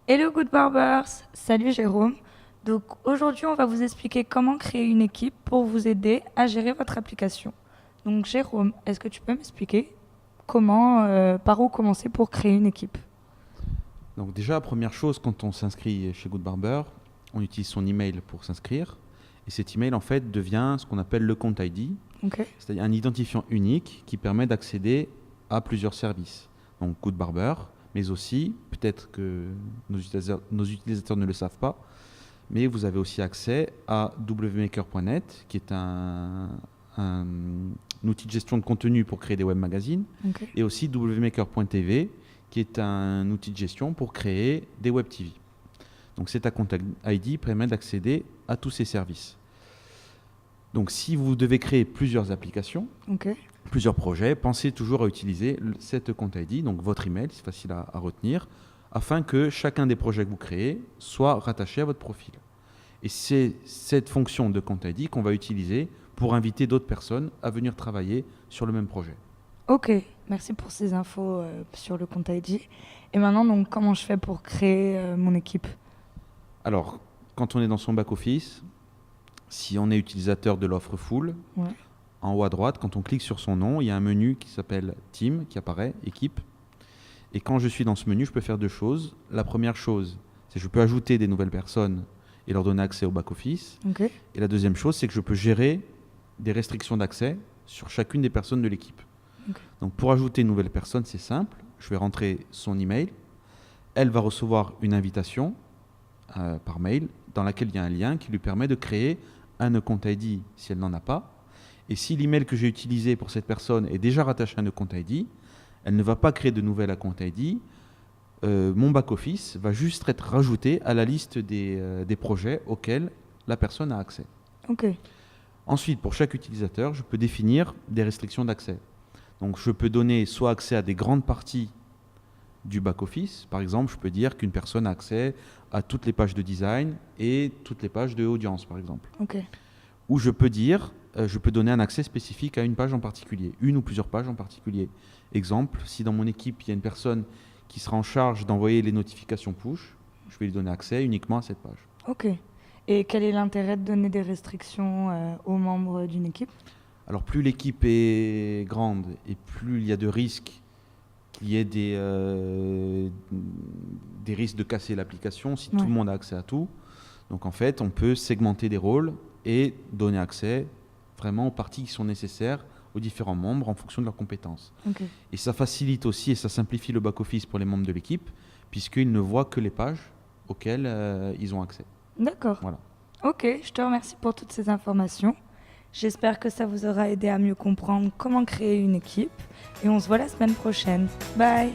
Hello Good Barbers, salut Jérôme. Donc aujourd'hui on va vous expliquer comment créer une équipe pour vous aider à gérer votre application. Donc Jérôme, est-ce que tu peux m'expliquer par où commencer pour créer une équipe? Donc déjà, première chose, quand on s'inscrit chez Good Barber, on utilise son email pour s'inscrire. Et cet email, en fait, devient ce qu'on appelle le compte ID, Ok. c'est-à-dire un identifiant unique qui permet d'accéder à plusieurs services. Donc Good Barber, mais aussi, peut-être que nos utilisateurs ne le savent pas, mais vous avez aussi accès à wmaker.net, qui est un outil de gestion de contenu pour créer des web magazines, Ok. et aussi wmaker.tv, qui est un outil de gestion pour créer des web TV. Donc cet account ID permet d'accéder à tous ces services. Donc si vous devez créer plusieurs applications, Ok. plusieurs projets, pensez toujours à utiliser cet account ID, donc votre email, c'est facile à retenir, afin que chacun des projets que vous créez soit rattaché à votre profil. Et c'est cette fonction de compte ID qu'on va utiliser pour inviter d'autres personnes à venir travailler sur le même projet. Ok. Merci pour ces infos sur le compte ID. Et maintenant donc comment je fais pour créer mon équipe? Alors, quand on est dans son back-office, si on est utilisateur de l'offre full, Ouais. en haut à droite, quand on clique sur son nom, il y a un menu qui s'appelle Team, qui apparaît, équipe. Et quand je suis dans ce menu, je peux faire deux choses. La première chose, c'est que je peux ajouter des nouvelles personnes et leur donner accès au back-office. Ok. Et la deuxième chose, c'est que je peux gérer des restrictions d'accès sur chacune des personnes de l'équipe. Ok. Donc pour ajouter une nouvelle personne, c'est simple. Je vais rentrer son email. Elle va recevoir une invitation par mail dans laquelle il y a un lien qui lui permet de créer un compte ID si elle n'en a pas. Et si l'email que j'ai utilisé pour cette personne est déjà rattaché à un compte ID, elle ne va pas créer de nouvel compte ID. Mon back-office va juste être rajouté à la liste des projets auxquels la personne a accès. Ok. Ensuite, pour chaque utilisateur, je peux définir des restrictions d'accès. Donc je peux donner soit accès à des grandes parties du back-office. Par exemple, je peux dire qu'une personne a accès à toutes les pages de design et toutes les pages de audience, par exemple. Ok. Ou je peux dire, je peux donner un accès spécifique à une page en particulier, une ou plusieurs pages en particulier. Exemple, si dans mon équipe, il y a une personne qui sera en charge d'envoyer les notifications push, je vais lui donner accès uniquement à cette page. Ok. Et quel est l'intérêt de donner des restrictions aux membres d'une équipe? Alors plus l'équipe est grande et plus il y a de risques qu'il y ait des risques de casser l'application si tout Ouais. le monde a accès à tout. Donc en fait, on peut segmenter des rôles et donner accès vraiment aux parties qui sont nécessaires aux différents membres en fonction de leurs compétences. Ok. Et ça facilite aussi et ça simplifie le back-office pour les membres de l'équipe puisqu'ils ne voient que les pages auxquelles ils ont accès. D'accord. Voilà. Ok, je te remercie pour toutes ces informations. J'espère que ça vous aura aidé à mieux comprendre comment créer une équipe. Et on se voit la semaine prochaine. Bye!